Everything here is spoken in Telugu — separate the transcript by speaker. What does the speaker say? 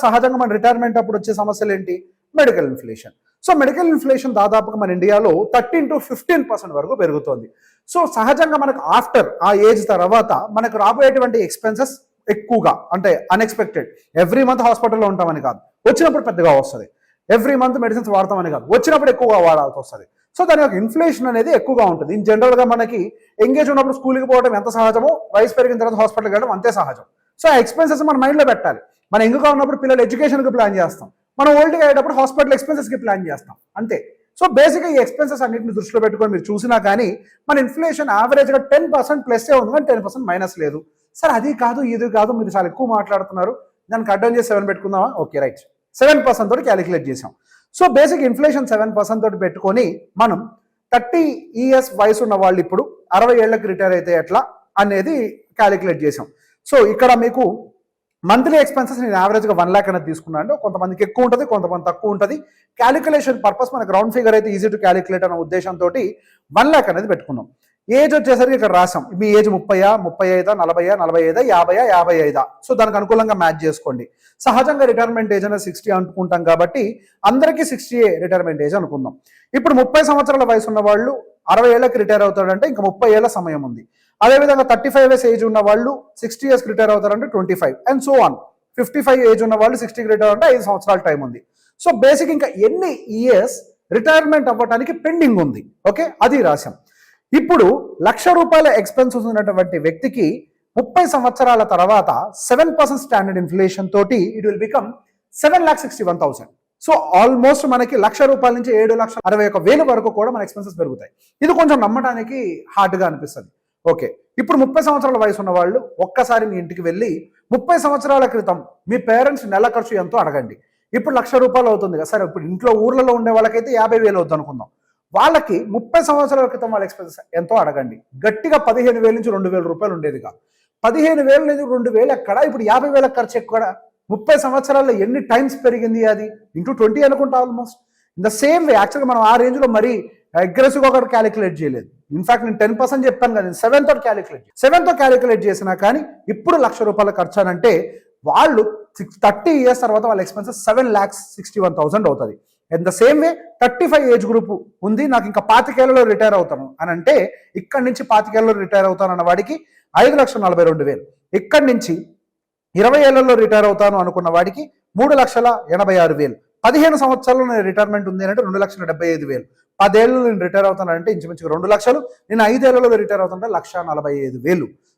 Speaker 1: సహజంగా మన రిటైర్మెంట్ అప్పుడు వచ్చే సమస్యలు ఏంటి? Medical inflation. So medical inflation దాదాపుగా మన ఇండియాలో 13 to 15% వరకు పెరుగుతోంది. సో సహజంగా మనకు ఆఫ్టర్ ఆ ఏజ్ తర్వాత మనకు రాబోయేటువంటి ఎక్స్పెన్సెస్ ఎక్కువగా, అంటే అన్ఎక్స్పెక్టెడ్. ఎవ్రీ మంత్ హాస్పిటల్లో ఉంటామని కాదు, వచ్చినప్పుడు పెద్దగా వస్తుంది. ఎవ్రీ మంత్ మెడిసిన్స్ వాడతామని కాదు, వచ్చినప్పుడు ఎక్కువగా వాడాల్సి వస్తుంది. సో దాని యొక్క ఇన్ఫ్లేషన్ అనేది ఎక్కువగా ఉంటుంది. ఇన్ జనరల్గా మనకి ఎంగేజ్ ఉన్నప్పుడు స్కూల్కి పోవడం ఎంత సహజమో, వయసు పెరిగిన తర్వాత హాస్పిటల్కి వెళ్ళడం అంతే సహజం. సో ఆ ఎక్స్పెన్సెస్ మన మైండ్లో పెట్టాలి. మనం ఎంగుగా ఉన్నప్పుడు పిల్లల ఎడ్యుకేషన్కి ప్లాన్ చేస్తాం, మనం ఓల్డ్గా అయ్యేటప్పుడు హాస్పిటల్ ఎక్స్పెన్సెస్కి ప్లాన్ చేస్తాం అంతే. సో బేసిక్గా ఈ ఎక్స్పెన్సెస్ అన్నింటిని దృష్టిలో పెట్టుకొని మీరు చూసినా కానీ మన ఇన్ఫ్లేషన్ యావరేజ్గా 10% ప్లస్సే ఉంది, కానీ 10% మైనస్ లేదు. సార్ అది కాదు ఇది కాదు, మీరు చాలా ఎక్కువ మాట్లాడుతున్నారు, దానికి అడ్డం చేసి 7 పెట్టుకుందామా? ఓకే రైట్, 7% తోటి క్యాలిక్యులేట్ చేసాం. సో బేసిక్ ఇన్ఫ్లేషన్ 7% తోటి పెట్టుకొని మనం 30 years వయసు ఉన్న వాళ్ళు ఇప్పుడు 60 ఏళ్ళకి రిటైర్ అయితే ఎట్లా అనేది క్యాలిక్యులేట్ చేసాం. సో ఇక్కడ మీకు మంత్లీ ఎక్స్పెన్సెస్ నేను యావరేజ్గా 1 lakh అనేది తీసుకున్నాను. కొంతమందికి ఎక్కువ ఉంటుంది, కొంతమంది తక్కువ ఉంటుంది. క్యాలిక్యులేషన్ పర్పస్ మనకు రౌండ్ ఫిగర్ అయితే ఈజీ టు క్యాలిక్యులేట్ అనే ఉద్దేశంతో 1 lakh అనేది పెట్టుకున్నాం. ఏజ్ వచ్చేసరికి ఇక్కడ రాసాం, మీ ఏజ్ 30, 35, 40, 45, 50, 55. సో దానికి అనుకూలంగా మ్యాచ్ చేసుకోండి. సహజంగా రిటైర్మెంట్ ఏజ్ అనేది 60 అనుకుంటాం కాబట్టి అందరికీ 60 రిటైర్మెంట్ ఏజ్ అనుకుందాం. ఇప్పుడు 30 సంవత్సరాల వయసు ఉన్న వాళ్ళు 60 ఏళ్ళకి రిటైర్ అవుతాడంటే ఇంకా 30 ఏళ్ళ సమయం ఉంది. అదేవిధంగా 35 years ఏజ్ ఉన్న వాళ్ళు 60 years రిటైర్ అవుతారంటే 25 అండ్ సో ఆన్. 55 ఏజ్ ఉన్న వాళ్ళు 60కి రిటైర్ అంటే 5 సంవత్సరాల టైం ఉంది. సో బేసిక్ ఇంకా ఎన్ని ఇయర్స్ రిటైర్మెంట్ అవ్వడానికి పెండింగ్ ఉంది, ఓకే, అది రాశాం. ఇప్పుడు ₹1,00,000 ఎక్స్పెన్సెస్ ఉన్నటువంటి వ్యక్తికి 30 సంవత్సరాల తర్వాత 7% స్టాండర్డ్ ఇన్ఫ్లేషన్ తోటి it will become 7,61,000. So almost మనకి ₹1,00,000 నుంచి 7,61,000 వరకు కూడా మన ఎక్స్పెన్సెస్ పెరుగుతాయి. ఇది కొంచెం నమ్మడానికి హార్డ్గా అనిపిస్తుంది. ఓకే, ఇప్పుడు 30 సంవత్సరాల వయసు ఉన్న వాళ్ళు ఒక్కసారి మీ ఇంటికి వెళ్ళి 30 సంవత్సరాల క్రితం మీ పేరెంట్స్ నెల ఖర్చు ఎంతో అడగండి. ఇప్పుడు ₹1,00,000 అవుతుంది కదా సరే, ఇప్పుడు ఇంట్లో ఊర్లలో ఉండే వాళ్ళకైతే 50,000 అవుతుంది అనుకుందాం. వాళ్ళకి 30 సంవత్సరాల క్రితం వాళ్ళ ఎక్స్పెన్సెస్ ఎంతో అడగండి. గట్టిగా 15,000 నుంచి ₹2,000 ఉండేదిగా. 15,000 నుంచి 2,000 ఎక్కడ, ఇప్పుడు 50,000 ఖర్చు ఎక్కడ? 30 సంవత్సరాల్లో ఎన్ని టైమ్స్ పెరిగింది? అది ఇంటూ 20 అనుకుంటా almost. In the same way యాక్చువల్గా మనం ఆ రేంజ్లో మరీ అగ్రెసివ్గా ఒకటి క్యాలిక్యులేట్ చేయలేదు. ఇన్ఫాక్ట్ నేను 10% చెప్పాను కదా, నేను 7తో క్యాలిక్యులేట్ చేసినా కానీ ఇప్పుడు ₹1,00,000 ఖర్చు అని అంటే వాళ్ళు 30 years తర్వాత వాళ్ళ ఎక్స్పెన్సెస్ 7,61,000 అవుతుంది. In the same way 35 age group ఉంది, నాకు ఇంకా 25 ఏళ్లలో రిటైర్ అవుతాను అని అంటే ఇక్కడి నుంచి 25 ఏళ్లలో రిటైర్ అవుతాను అన్న వాడికి 5,42,000. ఇక్కడి నుంచి 20 ఏళ్లలో రిటైర్ అవుతాను అనుకున్న వాడికి 3,86,000. 15 సంవత్సరాల్లో నేను రిటైర్మెంట్ ఉంది అంటే 2,75,000. 10 ఏళ్ళు నేను రిటైర్ అవుతానంటే ఇంచుమించుగా 2 లక్షలు. నేను 5 ఏళ్లలో రిటైర్ అవుతానంటే 1,45,000.